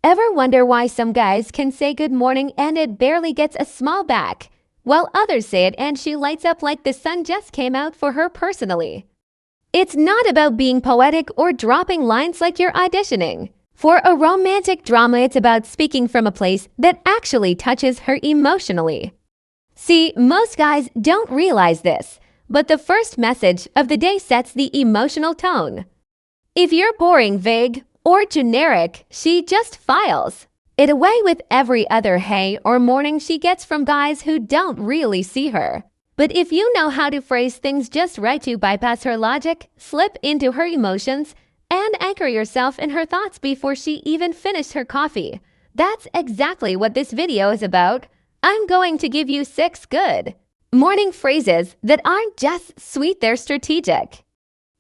Ever wonder why some guys can say good morning and it barely gets a smile back, while others say it and she lights up like the sun just came out for her personally? It's not about being poetic or dropping lines like you're auditioning. For a romantic drama, it's about speaking from a place that actually touches her emotionally. See, most guys don't realize this, but the first message of the day sets the emotional tone. If you're boring, vague, or generic, she just files it away with every other hey or morning she gets from guys who don't really see her. But if you know how to phrase things just right to bypass her logic, slip into her emotions, and anchor yourself in her thoughts before she even finished her coffee, that's exactly what this video is about. I'm going to give you 6 good morning phrases that aren't just sweet, they're strategic.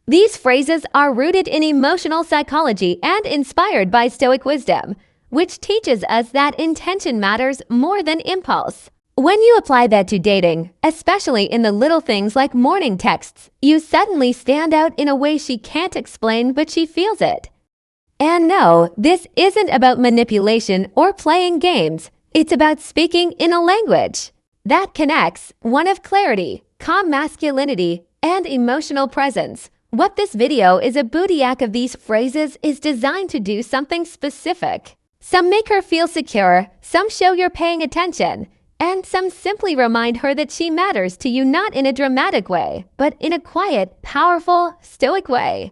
These phrases are rooted in emotional psychology and inspired by Stoic wisdom, which teaches us that intention matters more than impulse. When you apply that to dating, especially in the little things like morning texts, you suddenly stand out in a way she can't explain, but she feels it. And no, this isn't about manipulation or playing games. It's about speaking in a language that connects, one of clarity, calm masculinity, and emotional presence. What this video is a boudiac of these phrases is designed to do something specific. Some make her feel secure, some show you're paying attention, and some simply remind her that she matters to you, not in a dramatic way, but in a quiet, powerful, stoic way.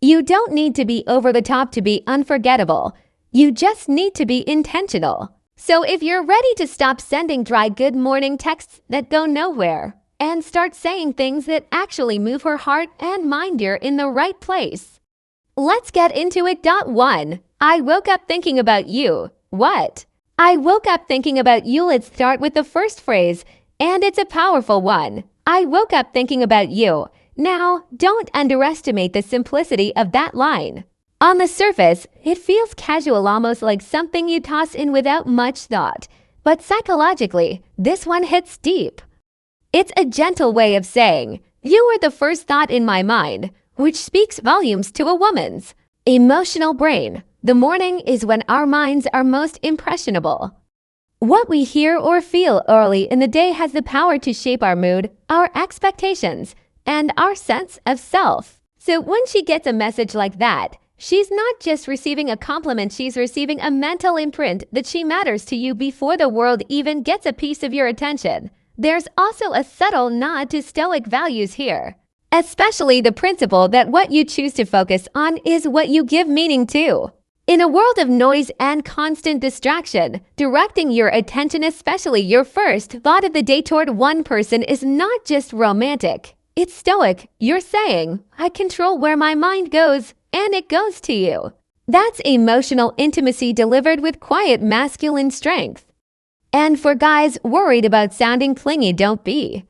You don't need to be over the top to be unforgettable. You just need to be intentional. So if you're ready to stop sending dry good morning texts that go nowhere and start saying things that actually move her heart and mind, you're in the right place. Let's get into it. 1. I woke up thinking about you. What? I woke up thinking about you. Let's start with the first phrase, and it's a powerful one. I woke up thinking about you. Now, don't underestimate the simplicity of that line. On the surface, it feels casual, almost like something you toss in without much thought. But psychologically, this one hits deep. It's a gentle way of saying, you were the first thought in my mind, which speaks volumes to a woman's emotional brain. The morning is when our minds are most impressionable. What we hear or feel early in the day has the power to shape our mood, our expectations, and our sense of self. So when she gets a message like that, she's not just receiving a compliment, she's receiving a mental imprint that she matters to you before the world even gets a piece of your attention. There's also a subtle nod to Stoic values here, especially the principle that what you choose to focus on is what you give meaning to. In a world of noise and constant distraction, directing your attention, especially your first thought of the day, toward one person is not just romantic. It's Stoic. You're saying, I control where my mind goes, and it goes to you. That's emotional intimacy delivered with quiet masculine strength. And for guys worried about sounding clingy, don't be.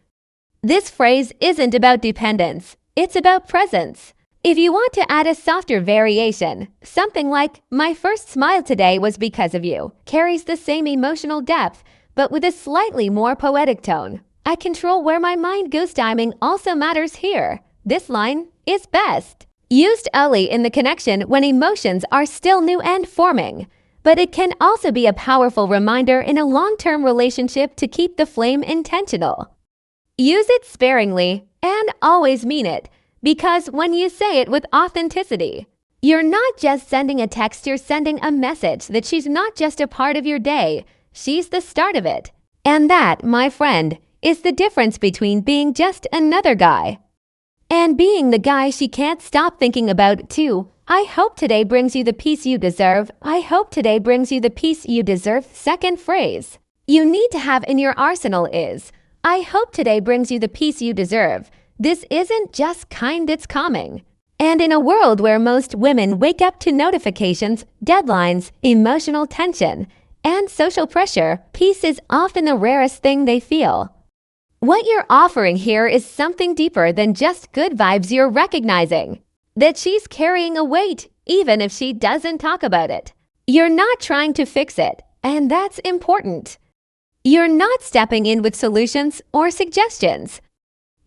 This phrase isn't about dependence. It's about presence. If you want to add a softer variation, something like, my first smile today was because of you, carries the same emotional depth, but with a slightly more poetic tone. I control where my mind goes. Timing also matters here. This line is best used early in the connection when emotions are still new and forming, but it can also be a powerful reminder in a long-term relationship to keep the flame intentional. Use it sparingly and always mean it, because when you say it with authenticity, you're not just sending a text, you're sending a message that she's not just a part of your day, she's the start of it. And that, my friend, is the difference between being just another guy and being the guy she can't stop thinking about too. I hope today brings you the peace you deserve. I hope today brings you the peace you deserve. Second phrase you need to have in your arsenal is, I hope today brings you the peace you deserve. This isn't just kind, it's calming. And in a world where most women wake up to notifications, deadlines, emotional tension, and social pressure, peace is often the rarest thing they feel. What you're offering here is something deeper than just good vibes. You're recognizing that she's carrying a weight, even if she doesn't talk about it. You're not trying to fix it, and that's important. You're not stepping in with solutions or suggestions.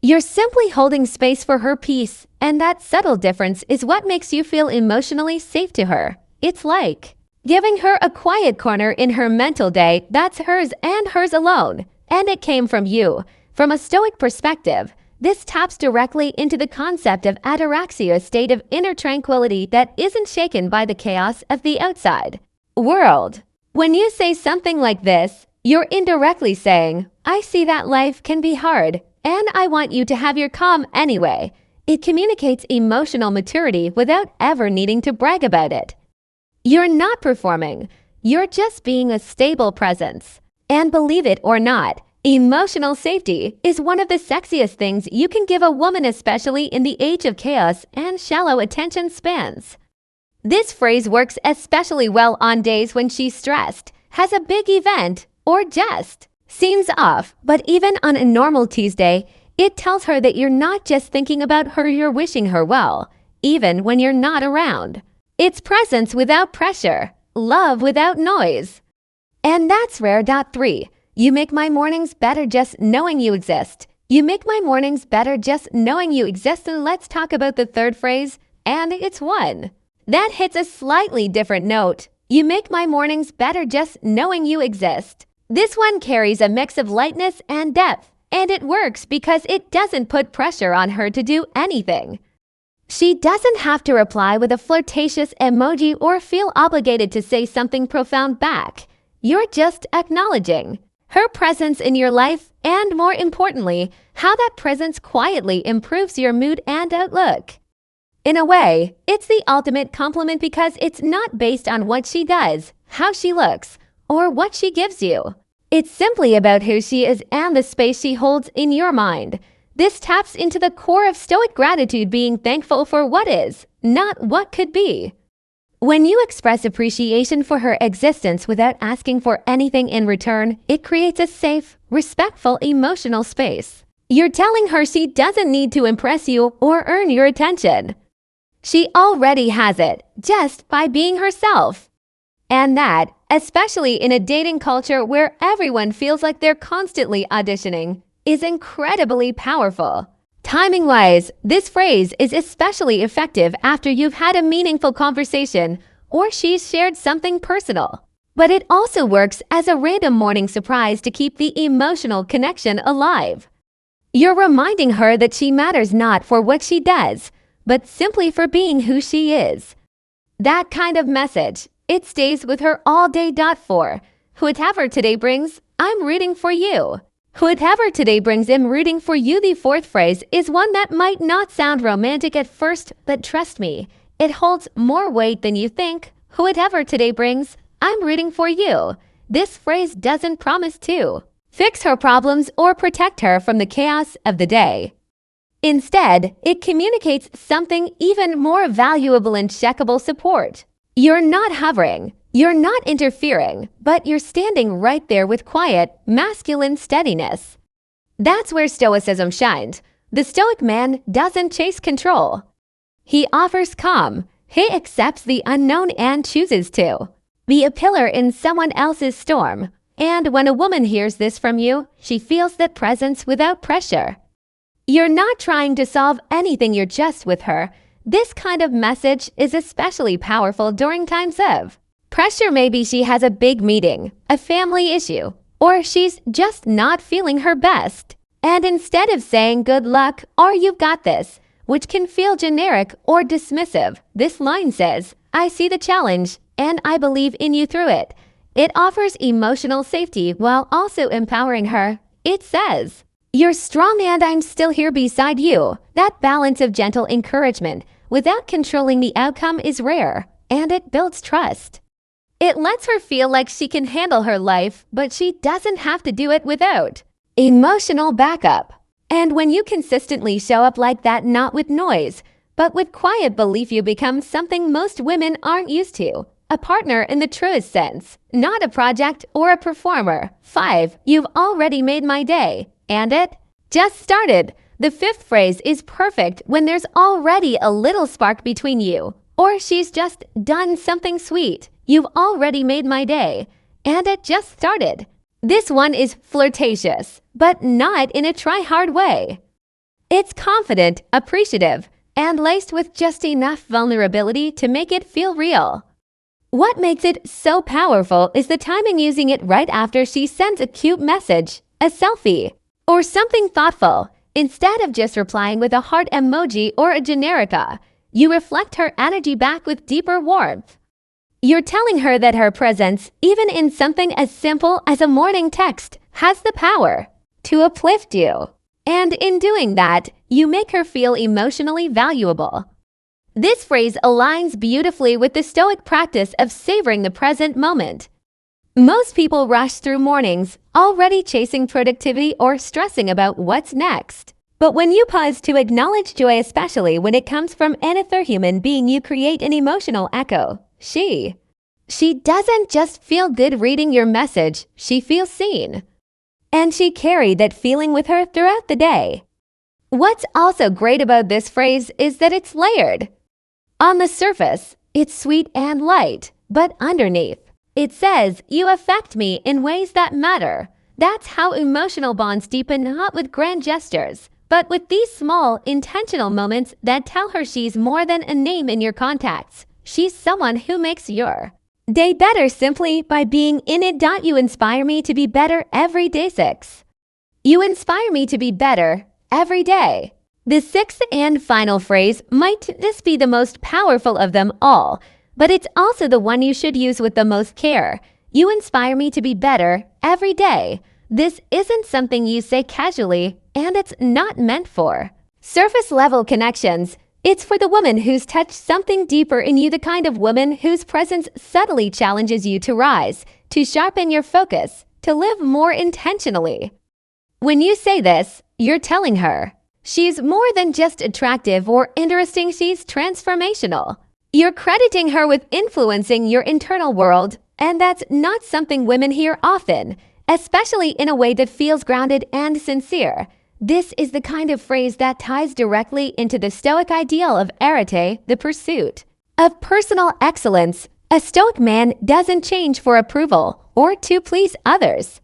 You're simply holding space for her peace, and that subtle difference is what makes you feel emotionally safe to her. It's like giving her a quiet corner in her mental day that's hers and hers alone. And it came from you. From a Stoic perspective, this taps directly into the concept of ataraxia, a state of inner tranquility that isn't shaken by the chaos of the outside world. When you say something like this, you're indirectly saying, I see that life can be hard, and I want you to have your calm anyway. It communicates emotional maturity without ever needing to brag about it. You're not performing, you're just being a stable presence. And believe it or not, emotional safety is one of the sexiest things you can give a woman, especially in the age of chaos and shallow attention spans. This phrase works especially well on days when she's stressed, has a big event, or just seems off. But even on a normal Tuesday, it tells her that you're not just thinking about her, you're wishing her well, even when you're not around. It's presence without pressure, love without noise. And that's rare. 3. You make my mornings better just knowing you exist. You make my mornings better just knowing you exist. And let's talk about the third phrase, and it's one that hits a slightly different note. You make my mornings better just knowing you exist. This one carries a mix of lightness and depth, and it works because it doesn't put pressure on her to do anything. She doesn't have to reply with a flirtatious emoji or feel obligated to say something profound back. You're just acknowledging her presence in your life, and more importantly, how that presence quietly improves your mood and outlook. In a way, it's the ultimate compliment because it's not based on what she does, how she looks, or what she gives you. It's simply about who she is and the space she holds in your mind. This taps into the core of Stoic gratitude, being thankful for what is, not what could be. When you express appreciation for her existence without asking for anything in return, it creates a safe, respectful emotional space. You're telling her she doesn't need to impress you or earn your attention. She already has it, just by being herself. And that, especially in a dating culture where everyone feels like they're constantly auditioning, is incredibly powerful. Timing-wise, this phrase is especially effective after you've had a meaningful conversation or she's shared something personal. But it also works as a random morning surprise to keep the emotional connection alive. You're reminding her that she matters not for what she does, but simply for being who she is. That kind of message, it stays with her all day. 4. Whatever today brings, I'm rooting for you. Whatever today brings, I'm rooting for you. The fourth phrase is one that might not sound romantic at first, but trust me, it holds more weight than you think. Whatever today brings, I'm rooting for you. This phrase doesn't promise to fix her problems or protect her from the chaos of the day. Instead, it communicates something even more valuable and checkable: support. You're not hovering, you're not interfering, but you're standing right there with quiet, masculine steadiness. That's where Stoicism shines. The Stoic man doesn't chase control. He offers calm. He accepts the unknown and chooses to be a pillar in someone else's storm. And when a woman hears this from you, she feels that presence without pressure. You're not trying to solve anything, you're just with her. This kind of message is especially powerful during times of pressure. Maybe she has a big meeting, a family issue, or she's just not feeling her best. And instead of saying good luck or you've got this, which can feel generic or dismissive, this line says, I see the challenge and I believe in you through it. It offers emotional safety while also empowering her. It says, you're strong and I'm still here beside you. That balance of gentle encouragement without controlling the outcome is rare, and it builds trust. It lets her feel like she can handle her life, but she doesn't have to do it without emotional backup. And when you consistently show up like that, not with noise, but with quiet belief, you become something most women aren't used to. A partner in the truest sense, not a project or a performer. 5. You've already made my day. And it just started. The fifth phrase is perfect when there's already a little spark between you, or she's just done something sweet. You've already made my day, and it just started. This one is flirtatious, but not in a try-hard way. It's confident, appreciative, and laced with just enough vulnerability to make it feel real. What makes it so powerful is the timing, using it right after she sends a cute message, a selfie, or something thoughtful. Instead of just replying with a heart emoji or a generica, you reflect her energy back with deeper warmth. You're telling her that her presence, even in something as simple as a morning text, has the power to uplift you. And in doing that, you make her feel emotionally valuable. This phrase aligns beautifully with the Stoic practice of savoring the present moment. Most people rush through mornings, already chasing productivity or stressing about what's next. But when you pause to acknowledge joy, especially when it comes from another human being, you create an emotional echo. She doesn't just feel good reading your message, she feels seen. And she carried that feeling with her throughout the day. What's also great about this phrase is that it's layered. On the surface, it's sweet and light, but underneath, it says, "You affect me in ways that matter." That's how emotional bonds deepen, not with grand gestures, but with these small, intentional moments that tell her she's more than a name in your contacts. She's someone who makes your day better simply by being in it. You inspire me to be better every day. 6. You inspire me to be better every day. The sixth and final phrase might just be the most powerful of them all, but it's also the one you should use with the most care. You inspire me to be better every day. This isn't something you say casually, and it's not meant for surface-level connections. It's for the woman who's touched something deeper in you, the kind of woman whose presence subtly challenges you to rise, to sharpen your focus, to live more intentionally. When you say this, you're telling her she's more than just attractive or interesting, she's transformational. You're crediting her with influencing your internal world, and that's not something women hear often, especially in a way that feels grounded and sincere. This is the kind of phrase that ties directly into the Stoic ideal of arete, the pursuit of personal excellence. A Stoic man doesn't change for approval or to please others.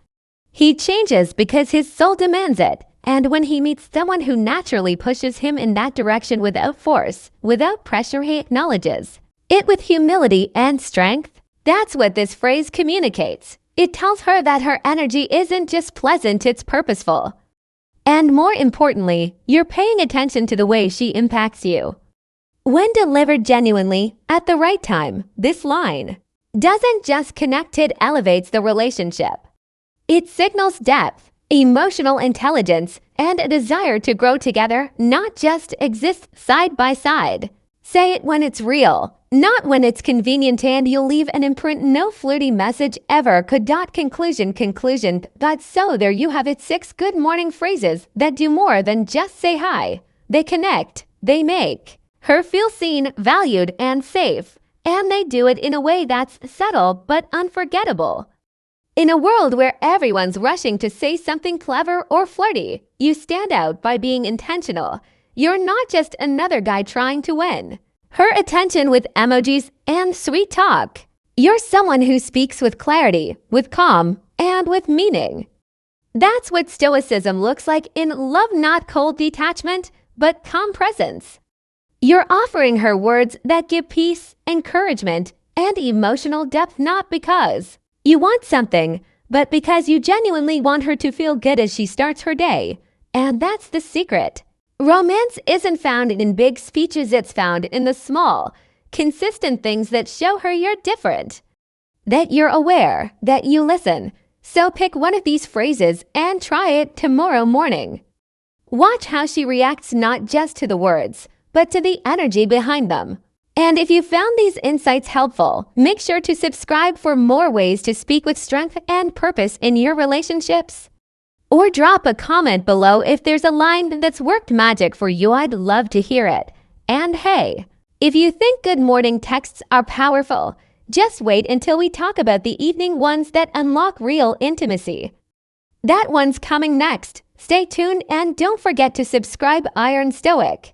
He changes because his soul demands it, and when he meets someone who naturally pushes him in that direction without force, without pressure, he acknowledges it with humility and strength. That's what this phrase communicates. It tells her that her energy isn't just pleasant, it's purposeful. And more importantly, you're paying attention to the way she impacts you. When delivered genuinely, at the right time, this line doesn't just connect, it elevates the relationship. It signals depth, emotional intelligence, and a desire to grow together, not just exist side by side. Say it when it's real, not when it's convenient, and you'll leave an imprint no flirty message ever could. Conclusion. So there you have it, 6 good morning phrases that do more than just say hi. They connect, they make her feel seen, valued, and safe, and they do it in a way that's subtle but unforgettable. In a world where everyone's rushing to say something clever or flirty, you stand out by being intentional. You're not just another guy trying to win her attention with emojis and sweet talk. You're someone who speaks with clarity, with calm, and with meaning. That's what Stoicism looks like in love, not cold detachment, but calm presence. You're offering her words that give peace, encouragement, and emotional depth, not because you want something, but because you genuinely want her to feel good as she starts her day. And that's the secret. Romance isn't found in big speeches, it's found in the small, consistent things that show her you're different, that you're aware, that you listen. So pick one of these phrases and try it tomorrow morning. Watch how she reacts, not just to the words, but to the energy behind them. And if you found these insights helpful, make sure to subscribe for more ways to speak with strength and purpose in your relationships. Or drop a comment below if there's a line that's worked magic for you. I'd love to hear it. And hey, if you think good morning texts are powerful, just wait until we talk about the evening ones that unlock real intimacy. That one's coming next. Stay tuned and don't forget to subscribe. Iron Stoic.